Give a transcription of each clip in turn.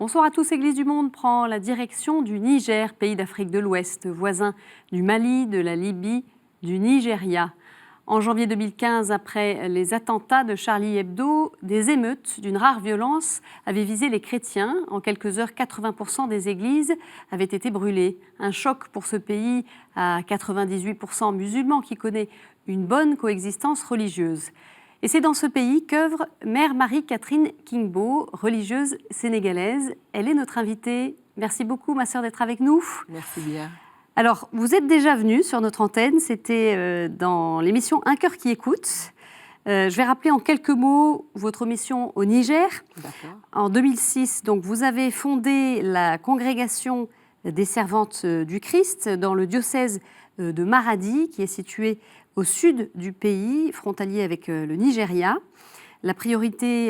Bonsoir à tous. Église du Monde prend la direction du Niger, pays d'Afrique de l'Ouest, voisin du Mali, de la Libye, du Nigeria. En janvier 2015, après les attentats de Charlie Hebdo, des émeutes d'une rare violence avaient visé les chrétiens. En quelques heures, 80% des églises avaient été brûlées. Un choc pour ce pays à 98% musulman qui connaît une bonne coexistence religieuse. Et c'est dans ce pays qu'œuvre Mère Marie-Catherine Kingbo, religieuse sénégalaise. Elle est notre invitée. Merci beaucoup, ma sœur, d'être avec nous. Merci bien. Alors, vous êtes déjà venue sur notre antenne, c'était dans l'émission Un cœur qui écoute. Je vais rappeler en quelques mots votre mission au Niger. D'accord. En 2006, donc, vous avez fondé la congrégation des servantes du Christ dans le diocèse de Maradi, qui est situé au sud du pays, frontalier avec le Nigeria. La priorité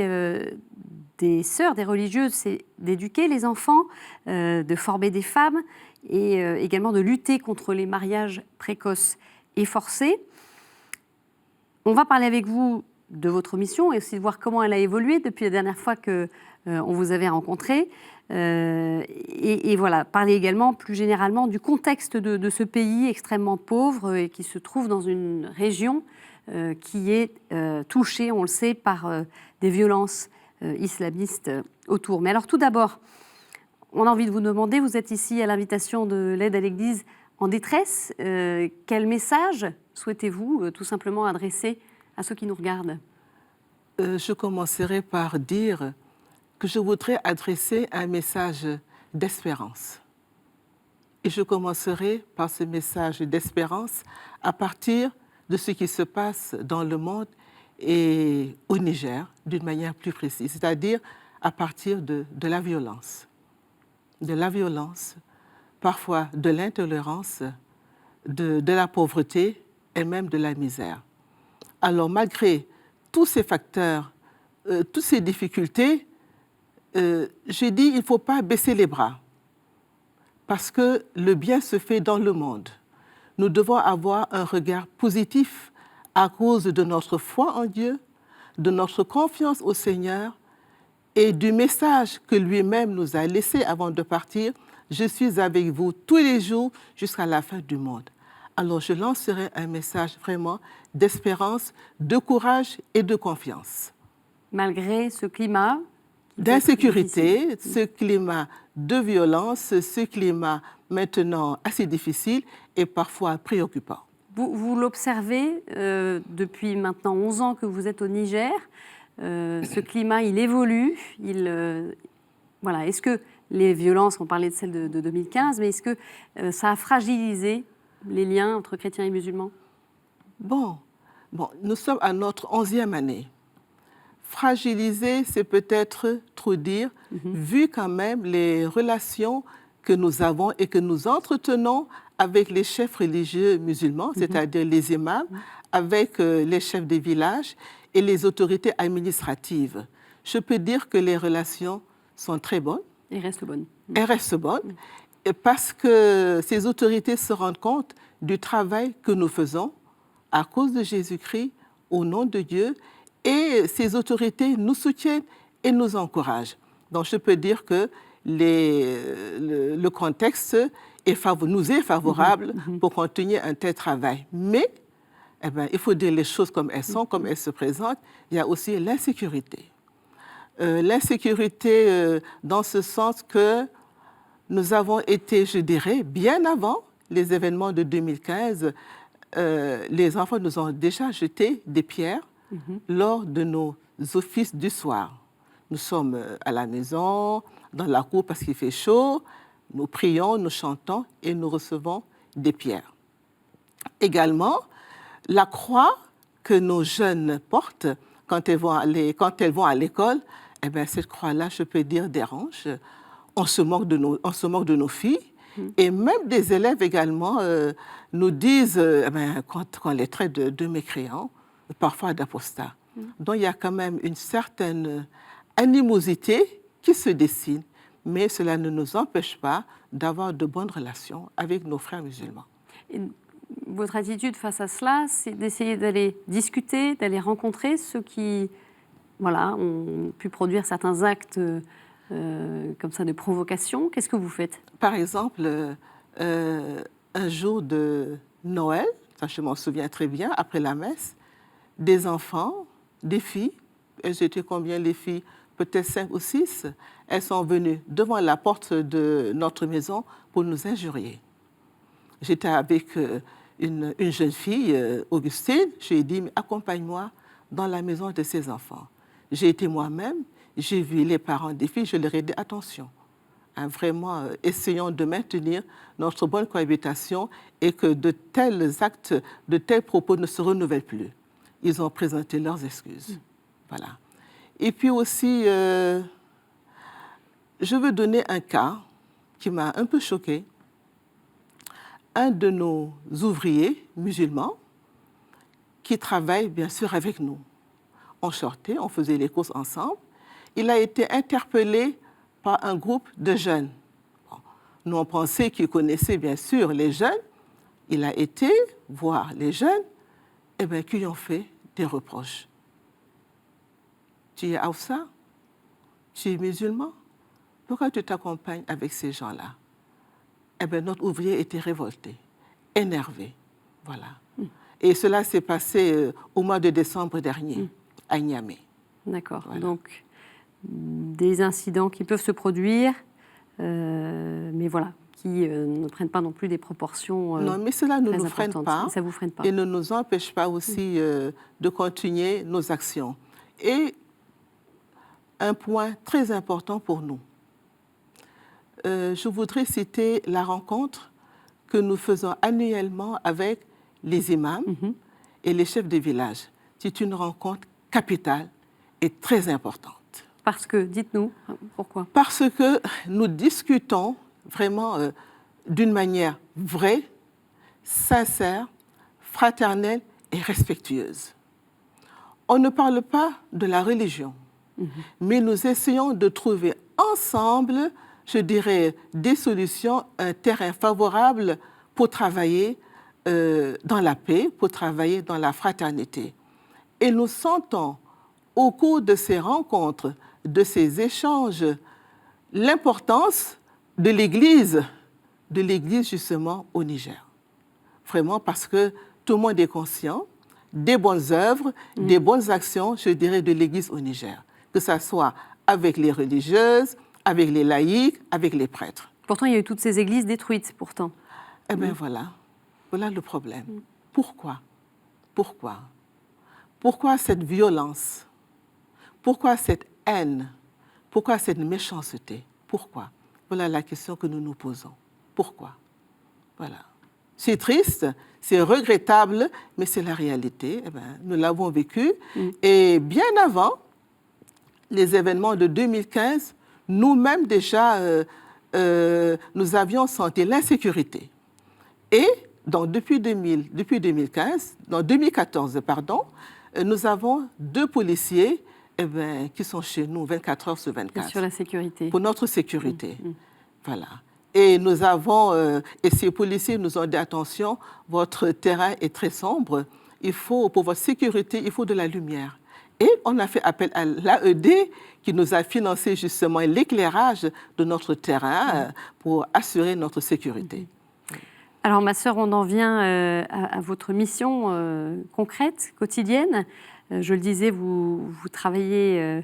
des sœurs, des religieuses, c'est d'éduquer les enfants, de former des femmes et également de lutter contre les mariages précoces et forcés. On va parler avec vous de votre mission et aussi de voir comment elle a évolué depuis la dernière fois qu'on vous avait rencontré. Et voilà, parler également plus généralement du contexte de ce pays extrêmement pauvre et qui se trouve dans une région qui est touchée, on le sait, par des violences islamistes autour. Mais alors tout d'abord, on a envie de vous demander, vous êtes ici à l'invitation de l'aide à l'Église en détresse. Quel message souhaitez-vous tout simplement adresser à ceux qui nous regardent ? Je commencerai par dire que je voudrais adresser un message d'espérance. Et je commencerai par ce message d'espérance à partir de ce qui se passe dans le monde et au Niger, d'une manière plus précise, c'est-à-dire à partir de la violence. De la violence, parfois de l'intolérance, de la pauvreté et même de la misère. Alors malgré tous ces facteurs, toutes ces difficultés, j'ai dit il ne faut pas baisser les bras parce que le bien se fait dans le monde. Nous devons avoir un regard positif à cause de notre foi en Dieu, de notre confiance au Seigneur et du message que lui-même nous a laissé avant de partir. Je suis avec vous tous les jours jusqu'à la fin du monde. Alors je lancerai un message vraiment d'espérance, de courage et de confiance. Malgré ce climat d'insécurité, ce climat de violence, ce climat maintenant assez difficile et parfois préoccupant. Vous l'observez depuis maintenant 11 ans que vous êtes au Niger. Ce climat, il évolue. Voilà. Est-ce que les violences, on parlait de celles de 2015, mais est-ce que ça a fragilisé les liens entre chrétiens et musulmans ? Bon, nous sommes à notre 11e année. Fragiliser, c'est peut-être trop dire, vu quand même les relations que nous avons et que nous entretenons avec les chefs religieux musulmans, c'est-à-dire les imams, avec les chefs des villages et les autorités administratives. Je peux dire que les relations sont très bonnes. Et restent bonnes. Elles restent bonnes, parce que ces autorités se rendent compte du travail que nous faisons à cause de Jésus-Christ, au nom de Dieu, et ces autorités nous soutiennent et nous encouragent. Donc je peux dire que le contexte nous est favorable pour continuer un tel travail. Mais il faut dire les choses comme elles sont, comme elles se présentent. Il y a aussi l'insécurité. L'insécurité dans ce sens que nous avons été, je dirais, bien avant les événements de 2015, les enfants nous ont déjà jeté des pierres lors de nos offices du soir. Nous sommes à la maison, dans la cour parce qu'il fait chaud, nous prions, nous chantons et nous recevons des pierres. Également, la croix que nos jeunes portent quand elles vont à l'école, cette croix-là, je peux dire, dérange. On se moque de nos filles. Et même des élèves également nous disent qu'on les traite de mécréants, parfois d'apostats. Donc il y a quand même une certaine animosité qui se dessine, mais cela ne nous empêche pas d'avoir de bonnes relations avec nos frères musulmans. Et votre attitude face à cela, c'est d'essayer d'aller discuter, d'aller rencontrer ceux qui ont pu produire certains actes comme ça de provocation, qu'est-ce que vous faites? Par exemple, un jour de Noël, ça je m'en souviens très bien, après la messe, des enfants, des filles, elles étaient combien les filles? Peut-être 5 ou 6, elles sont venues devant la porte de notre maison pour nous injurier. J'étais avec une jeune fille, Augustine, je lui ai dit, mais accompagne-moi dans la maison de ces enfants. J'ai été moi-même, j'ai vu les parents des filles, je leur ai dit, attention, hein, vraiment, essayons de maintenir notre bonne cohabitation et que de tels actes, de tels propos ne se renouvellent plus. Ils ont présenté leurs excuses. Voilà. Et puis aussi, je veux donner un cas qui m'a un peu choquée. Un de nos ouvriers musulmans qui travaille bien sûr avec nous. On sortait, on faisait les courses ensemble. Il a été interpellé par un groupe de jeunes. Bon, nous, on pensait qu'il connaissait bien sûr les jeunes. Il a été voir les jeunes qui lui ont fait des reproches. Tu es Hausa? Tu es musulman? Pourquoi tu t'accompagnes avec ces gens-là? Notre ouvrier était révolté, énervé. Voilà. Et cela s'est passé au mois de décembre dernier, à Niamey. D'accord. Voilà. Donc, des incidents qui peuvent se produire, mais voilà, qui ne prennent pas non plus des proportions non, mais cela ne nous freine pas. Ça vous freine pas. Et ne nous empêche pas aussi de continuer nos actions. Et un point très important pour nous. Je voudrais citer la rencontre que nous faisons annuellement avec les imams et les chefs de village. C'est une rencontre capitale et très importante. Parce que, dites-nous, pourquoi? Parce que nous discutons vraiment d'une manière vraie, sincère, fraternelle et respectueuse. On ne parle pas de la religion, mais nous essayons de trouver ensemble, je dirais, des solutions, un terrain favorable pour travailler dans la paix, pour travailler dans la fraternité. Et nous sentons, au cours de ces rencontres, de ces échanges, l'importance de l'Église justement au Niger. Vraiment parce que tout le monde est conscient des bonnes œuvres, des bonnes actions, je dirais, de l'Église au Niger. Que ce soit avec les religieuses, avec les laïcs, avec les prêtres. Pourtant, il y a eu toutes ces églises détruites, pourtant. Eh bien, voilà le problème. Pourquoi? Pourquoi cette violence? Pourquoi cette haine? Pourquoi cette méchanceté? Pourquoi? Voilà la question que nous nous posons. Pourquoi? Voilà. C'est triste, c'est regrettable, mais c'est la réalité. Eh bien, nous l'avons vécu. Et bien avant les événements de 2015, nous-mêmes déjà, nous avions senti l'insécurité. Et depuis 2014, nous avons 2 policiers qui sont chez nous 24 heures sur 24. Sur la sécurité. Pour notre sécurité. Voilà. Et nous avons, et ces policiers nous ont dit, attention, votre terrain est très sombre, pour votre sécurité, il faut de la lumière. Et on a fait appel à l'AED qui nous a financé justement l'éclairage de notre terrain pour assurer notre sécurité. Alors ma sœur, on en vient à votre mission concrète, quotidienne. Je le disais, vous travaillez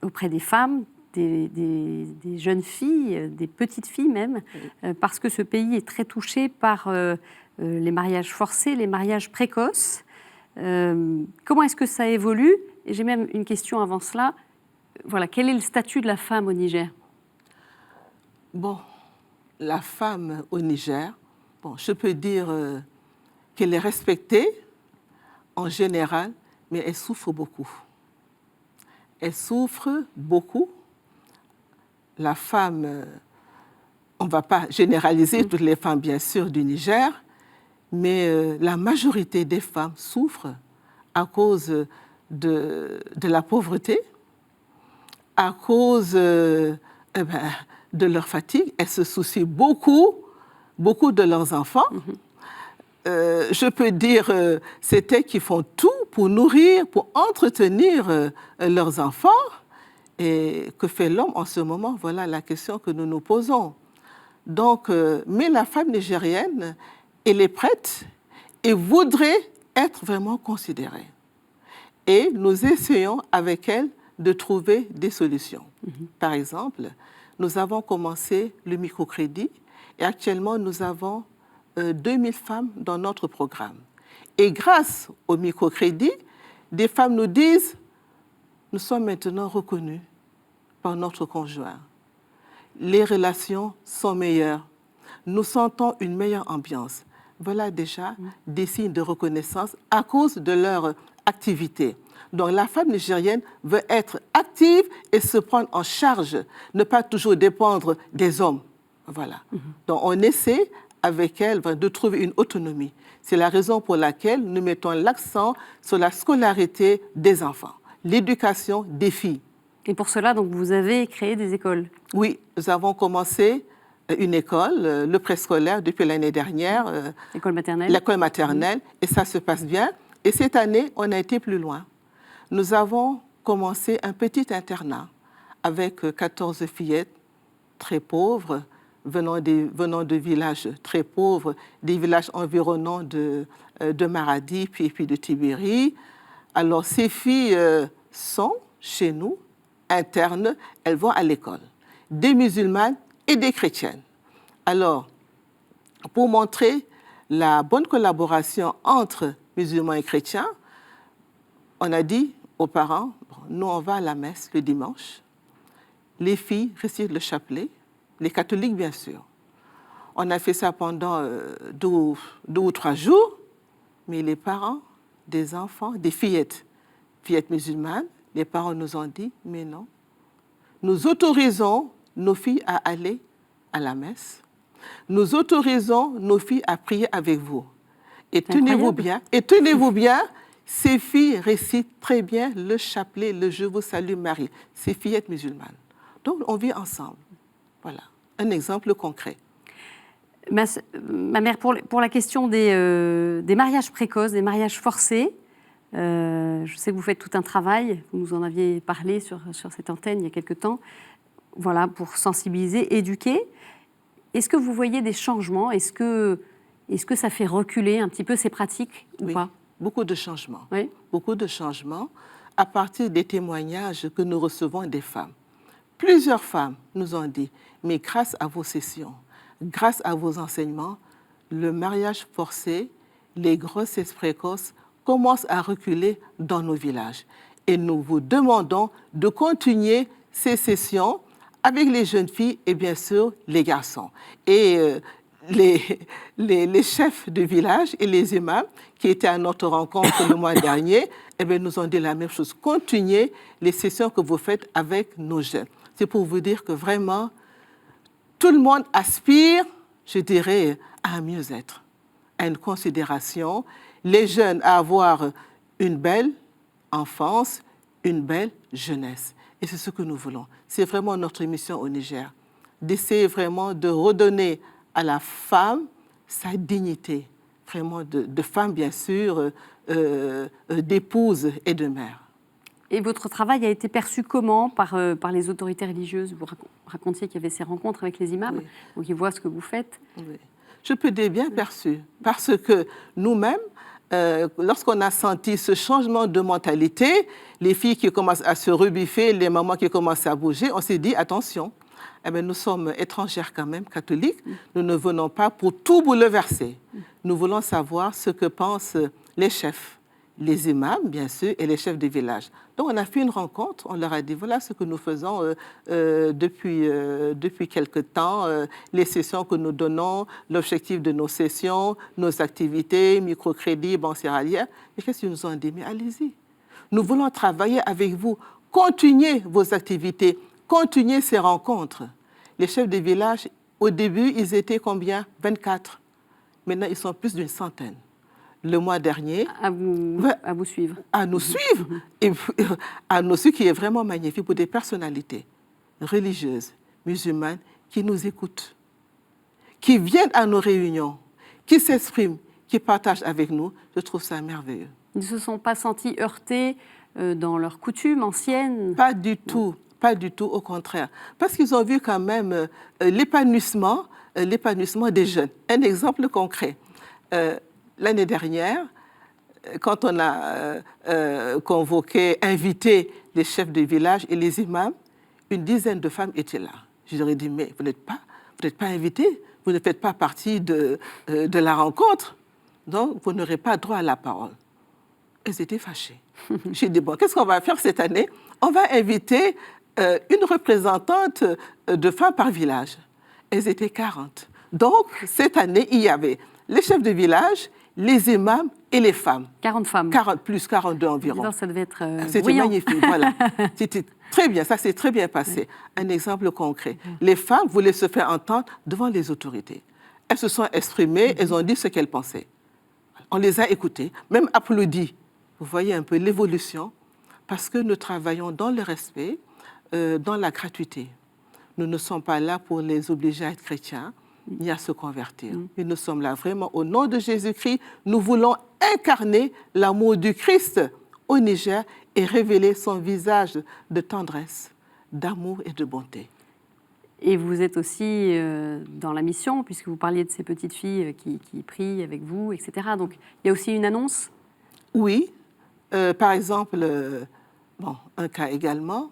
auprès des femmes, des jeunes filles, des petites filles même, parce que ce pays est très touché par les mariages forcés, les mariages précoces. Comment est-ce que ça évolue? Et j'ai même une question avant cela. Voilà, quel est le statut de la femme au Niger? Bon, la femme au Niger, je peux dire qu'elle est respectée en général, mais elle souffre beaucoup. Elle souffre beaucoup. La femme, on ne va pas généraliser toutes les femmes, bien sûr, du Niger, mais la majorité des femmes souffrent à cause de la pauvreté, à cause de leur fatigue. Elles se soucient beaucoup de leurs enfants. Je peux dire, c'est elles qui font tout pour nourrir, pour entretenir leurs enfants. Et que fait l'homme en ce moment? Voilà la question que nous nous posons. Donc, mais la femme nigérienne, elle est prête et voudrait être vraiment considérée. Et nous essayons avec elle de trouver des solutions. Par exemple, nous avons commencé le microcrédit et actuellement nous avons 2000 femmes dans notre programme. Et grâce au microcrédit, des femmes nous disent « Nous sommes maintenant reconnus par notre conjoint. Les relations sont meilleures. Nous sentons une meilleure ambiance. » Voilà déjà des signes de reconnaissance à cause de leur activité. Donc la femme nigérienne veut être active et se prendre en charge, ne pas toujours dépendre des hommes. Voilà. Donc on essaie avec elle de trouver une autonomie. C'est la raison pour laquelle nous mettons l'accent sur la scolarité des enfants, l'éducation des filles. Et pour cela, donc, vous avez créé des écoles? Oui, nous avons commencé une école, le préscolaire, depuis l'année dernière. L'école maternelle? L'école maternelle, et ça se passe bien. Et cette année, on a été plus loin. Nous avons commencé un petit internat avec 14 fillettes très pauvres, venant de villages très pauvres, des villages environnants de Maradi, puis de Tibéri. Alors, ces filles sont chez nous, internes, elles vont à l'école, des musulmanes et des chrétiennes. Alors, pour montrer la bonne collaboration entre musulmans et chrétiens, on a dit aux parents, nous on va à la messe le dimanche, les filles récitent le chapelet, les catholiques bien sûr. On a fait ça pendant 2 ou 3 jours, mais les parents des enfants, des fillettes musulmanes, les parents nous ont dit, mais non, nous autorisons nos filles à aller à la messe, nous autorisons nos filles à prier avec vous. Et tenez-vous bien, ces filles récitent très bien le chapelet, le Je vous salue Marie, ces fillettes musulmanes. Donc on vit ensemble. Voilà, un exemple concret. Ma mère, pour la question des mariages précoces, des mariages forcés, je sais que vous faites tout un travail, vous nous en aviez parlé sur cette antenne il y a quelque temps, voilà, pour sensibiliser, éduquer. Est-ce que vous voyez des changements? Est-ce que ça fait reculer un petit peu ces pratiques ou pas? Beaucoup de changements. Oui. Beaucoup de changements à partir des témoignages que nous recevons des femmes. Plusieurs femmes nous ont dit, mais grâce à vos sessions, grâce à vos enseignements, le mariage forcé, les grossesses précoces commencent à reculer dans nos villages. Et nous vous demandons de continuer ces sessions avec les jeunes filles et bien sûr les garçons. Et les chefs de village et les imams qui étaient à notre rencontre le mois dernier, nous ont dit la même chose. Continuez les sessions que vous faites avec nos jeunes. C'est pour vous dire que vraiment, tout le monde aspire, je dirais, à un mieux-être, à une considération. Les jeunes à avoir une belle enfance, une belle jeunesse. Et c'est ce que nous voulons. C'est vraiment notre mission au Niger, d'essayer vraiment de redonner à la femme sa dignité, vraiment de femme bien sûr, d'épouse et de mère. Et votre travail a été perçu comment par les autorités religieuses? Vous racontiez qu'il y avait ces rencontres avec les imams, oui. Donc ils voient ce que vous faites. Oui. Je peux dire bien perçu, parce que nous-mêmes, lorsqu'on a senti ce changement de mentalité, les filles qui commencent à se rebiffer, les mamans qui commencent à bouger, on s'est dit attention, nous sommes étrangères quand même, catholiques, nous ne venons pas pour tout bouleverser. Nous voulons savoir ce que pensent les chefs, les imams, bien sûr, et les chefs des villages. Donc, on a fait une rencontre, on leur a dit, voilà ce que nous faisons depuis quelque temps, les sessions que nous donnons, l'objectif de nos sessions, nos activités, microcrédit, banque céréalière. Et qu'est-ce qu'ils nous ont dit? Mais allez-y, nous voulons travailler avec vous, continuez vos activités, continuez ces rencontres. Les chefs des villages, au début, ils étaient combien? 24. Maintenant, ils sont plus d'une centaine. Le mois dernier... À vous suivre. À nous suivre. Et à nous suivre, qui est vraiment magnifique pour des personnalités religieuses, musulmanes, qui nous écoutent, qui viennent à nos réunions, qui s'expriment, qui partagent avec nous. Je trouve ça merveilleux. Ils ne se sont pas sentis heurtés dans leurs coutumes anciennes? Pas du tout. Pas du tout, au contraire. Parce qu'ils ont vu quand même l'épanouissement des jeunes. Un exemple concret. L'année dernière, quand on a convoqué, invité les chefs de village et les imams, une dizaine de femmes étaient là. Je leur ai dit, mais vous n'êtes pas invités, vous ne faites pas partie de la rencontre, donc vous n'aurez pas droit à la parole. Elles étaient fâchées. J'ai dit, bon, qu'est-ce qu'on va faire cette année? On va inviter une représentante de femmes par village. Elles étaient 40. Donc, cette année, il y avait les chefs de village, les imams et les femmes. 40 femmes. 40 plus 42 environ. Alors, ça devait être C'était brillant. magnifique, voilà. C'était très bien, ça s'est très bien passé. Un exemple concret. Les femmes voulaient se faire entendre devant les autorités. Elles se sont exprimées, elles ont dit ce qu'elles pensaient. On les a écoutées, même applaudi. Vous voyez un peu l'évolution, parce que nous travaillons dans le respect, dans la gratuité. Nous ne sommes pas là pour les obliger à être chrétiens, ni à se convertir. Mais nous sommes là vraiment au nom de Jésus-Christ. Nous voulons incarner l'amour du Christ au Niger et révéler son visage de tendresse, d'amour et de bonté. Et vous êtes aussi dans la mission, puisque vous parliez de ces petites filles qui prient avec vous, etc. Donc, il y a aussi une annonce? Oui. Par exemple, un cas également.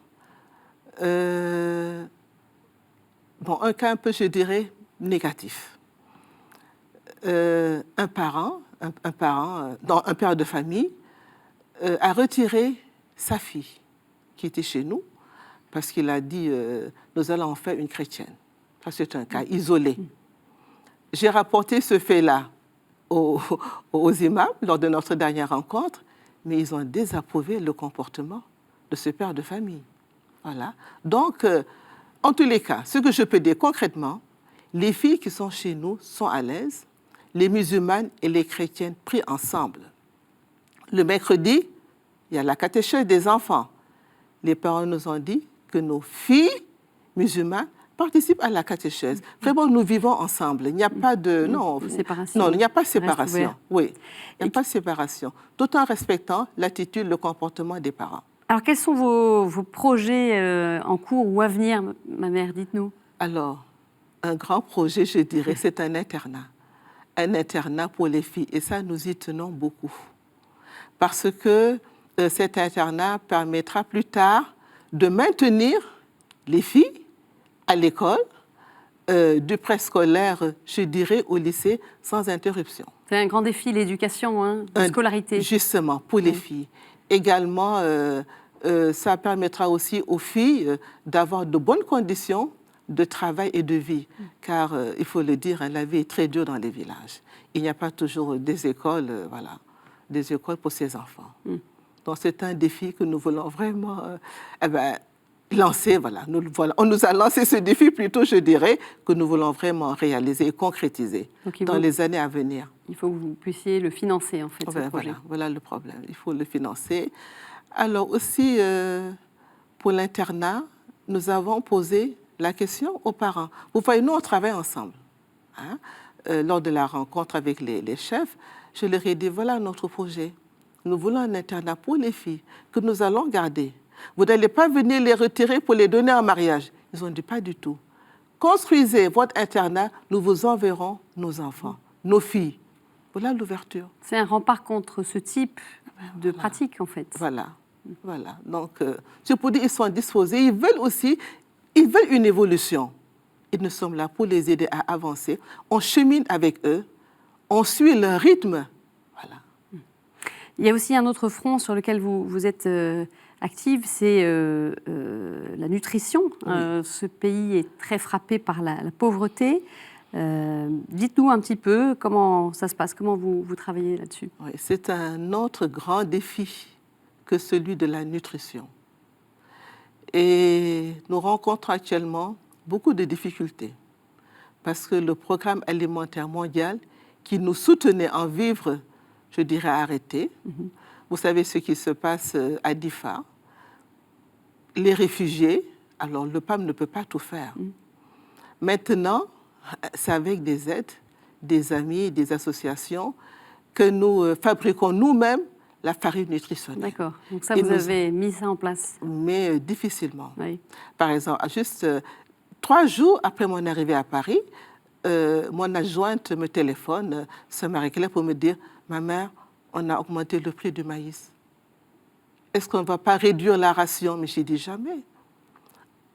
Un cas un peu, je dirais, négatif. Un père de famille a retiré sa fille qui était chez nous parce qu'il a dit nous allons en faire une chrétienne. Ça, c'est un cas isolé. J'ai rapporté ce fait-là aux imams lors de notre dernière rencontre, mais ils ont désapprouvé le comportement de ce père de famille. Voilà. Donc, en tous les cas, ce que je peux dire concrètement, les filles qui sont chez nous sont à l'aise. Les musulmanes et les chrétiennes prient ensemble. Le mercredi, il y a la catéchèse des enfants. Les parents nous ont dit que nos filles musulmanes participent à la catéchèse. Vraiment, nous vivons ensemble. Il n'y a pas de... séparation. Non, il n'y a pas de séparation. Oui, il n'y a pas de séparation. Tout en respectant l'attitude, le comportement des parents. Alors, quels sont vos projets en cours ou à venir, ma mère? Dites-nous. Alors, un grand projet, je dirais, c'est un internat. Un internat pour les filles. Et ça, nous y tenons beaucoup. Parce que cet internat permettra plus tard de maintenir les filles à l'école, du préscolaire, je dirais, au lycée, sans interruption. C'est un grand défi, l'éducation, la scolarité. Justement, pour les filles. Également, ça permettra aussi aux filles d'avoir de bonnes conditions de travail et de vie. Car, il faut le dire, la vie est très dure dans les villages. Il n'y a pas toujours des écoles, des écoles pour ces enfants. Donc, c'est un défi que nous voulons vraiment lancer. On nous a lancé ce défi plutôt, je dirais, que nous voulons vraiment réaliser et concrétiser dans les années à venir. Il faut que vous puissiez le financer, en fait, ce projet. Voilà le problème. Il faut le financer. Alors aussi, pour l'internat, nous avons posé la question aux parents. Vous voyez, nous, on travaille ensemble. Lors de la rencontre avec les chefs, je leur ai dit, voilà notre projet. Nous voulons un internat pour les filles que nous allons garder. Vous n'allez pas venir les retirer pour les donner en mariage. Ils ont dit, pas du tout. Construisez votre internat, nous vous enverrons nos enfants, nos filles. Voilà l'ouverture. C'est un rempart contre ce type de pratique, en fait. Voilà. Donc, je peux dire, ils sont disposés. Ils veulent une évolution. Et nous sommes là pour les aider à avancer. On chemine avec eux. On suit leur rythme. Voilà. Il y a aussi un autre front sur lequel vous êtes active, c'est la nutrition. Oui. Ce pays est très frappé par la pauvreté. Dites-nous un petit peu comment ça se passe, comment vous travaillez là-dessus. Oui, c'est un autre grand défi que celui de la nutrition. Et nous rencontrons actuellement beaucoup de difficultés parce que le programme alimentaire mondial qui nous soutenait en vivre, je dirais, a arrêté. Vous savez ce qui se passe à Difa. Les réfugiés, alors le PAM ne peut pas tout faire. Maintenant, c'est avec des aides, des amis, des associations que nous fabriquons nous-mêmes la farine nutritionnelle. D'accord. Donc ça, Et vous avez mis ça en place. Mais difficilement. Oui. Par exemple, juste 3 jours après mon arrivée à Paris, mon adjointe me téléphone, sœur Marie-Claire, pour me dire « Ma mère, on a augmenté le prix du maïs. Est-ce qu'on ne va pas réduire la ration ?» Mais j'ai dit « Jamais. »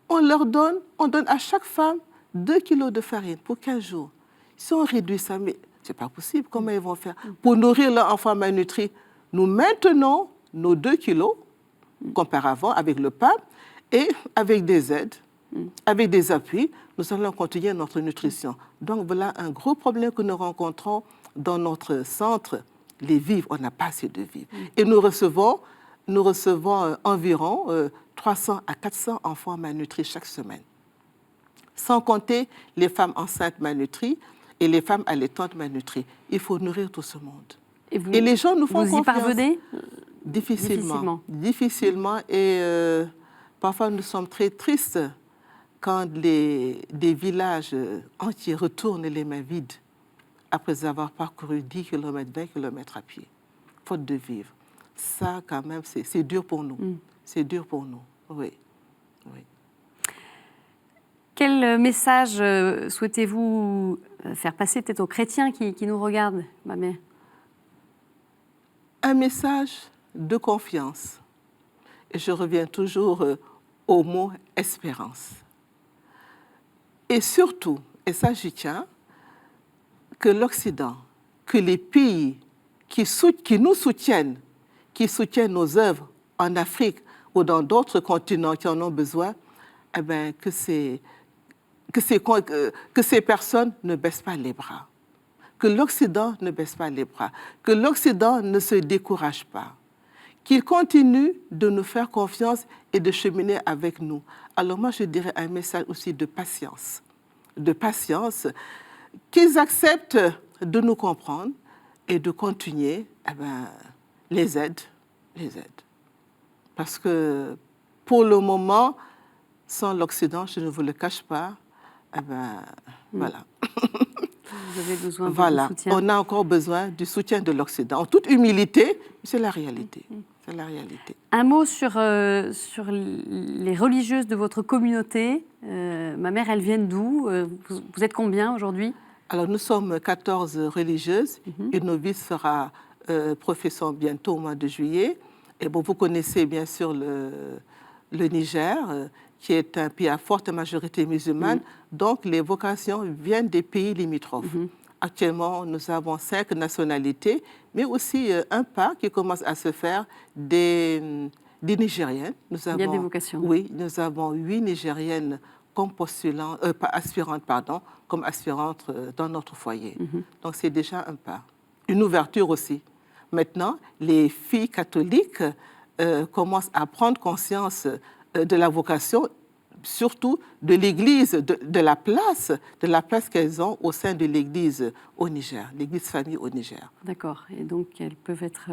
On donne à chaque femme 2 kilos de farine pour 15 jours. Si on réduit ça, mais c'est pas possible. Comment ils vont faire pour nourrir leur enfant malnutri? Nous maintenons nos 2 kilos, qu'auparavant, avec le pain, et avec des aides, avec des appuis, nous allons continuer notre nutrition. Donc voilà un gros problème que nous rencontrons dans notre centre, les vivres. On n'a pas assez de vivres. Et nous recevons environ 300 à 400 enfants malnutris chaque semaine. Sans compter les femmes enceintes malnutries et les femmes allaitantes malnutries. Il faut nourrir tout ce monde. Et les gens nous font confiance. Vous y parvenez? Difficilement. Et parfois, nous sommes très tristes quand des villages entiers retournent les mains vides après avoir parcouru 10 km, 20 km à pied, faute de vivre. Ça, quand même, c'est dur pour nous. C'est dur pour nous, oui. Quel message souhaitez-vous faire passer peut-être aux chrétiens qui nous regardent, ma mère? Un message de confiance. Et je reviens toujours au mot espérance. Et surtout, et ça j'y tiens, que l'Occident, que les pays qui nous soutiennent, qui soutiennent nos œuvres en Afrique ou dans d'autres continents qui en ont besoin, eh bien, que ces personnes ne baissent pas les bras. Que l'Occident ne baisse pas les bras. Que l'Occident ne se décourage pas. Qu'il continue de nous faire confiance et de cheminer avec nous. Alors moi, je dirais un message aussi de patience. De patience. Qu'ils acceptent de nous comprendre et de continuer les aides. Parce que pour le moment, sans l'Occident, je ne vous le cache pas, voilà. Vous avez besoin de soutien. On a encore besoin du soutien de l'Occident. En toute humilité, c'est la réalité. C'est la réalité. Un mot sur les religieuses de votre communauté. Ma mère, elles viennent d'où? Vous êtes combien aujourd'hui? Alors, nous sommes 14 religieuses. Une novice sera professeur bientôt au mois de juillet. Et bon, vous connaissez bien sûr le Niger, qui est un pays à forte majorité musulmane. Donc, les vocations viennent des pays limitrophes. Actuellement, nous avons 5 nationalités, mais aussi un pas qui commence à se faire des Nigériennes. Il y a des vocations. Oui, nous avons 8 Nigériennes comme aspirantes dans notre foyer. Donc, c'est déjà un pas. Une ouverture aussi. Maintenant, les filles catholiques commencent à prendre conscience de la vocation, surtout de l'Église, de la place qu'elles ont au sein de l'Église au Niger, l'Église famille au Niger. D'accord. Et donc, elles peuvent être,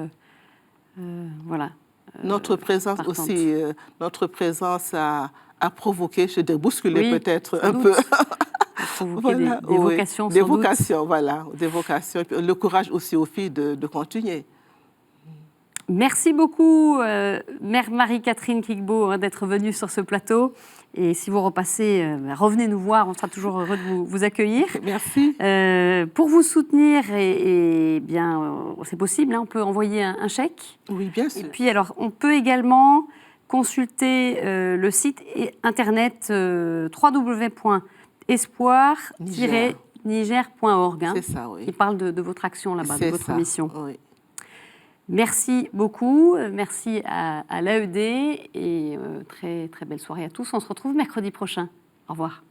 notre présence partantes. Aussi, notre présence a provoqué, je dirais, bousculé peut-être un peu. Provoquer des vocations, des vocations, voilà, des vocations. Le courage aussi aux filles de continuer. Merci beaucoup, Mère Marie-Catherine Kigbo, d'être venue sur ce plateau. Et si vous repassez, revenez nous voir, on sera toujours heureux de vous accueillir. Merci. Pour vous soutenir, c'est possible, on peut envoyer un chèque. Oui, bien sûr. Et puis, alors, on peut également consulter le site internet www.espoir-niger.org. C'est ça, oui. Qui parle de votre action là-bas, de votre mission. Oui. Merci beaucoup, merci à l'AED et très, très belle soirée à tous. On se retrouve mercredi prochain. Au revoir.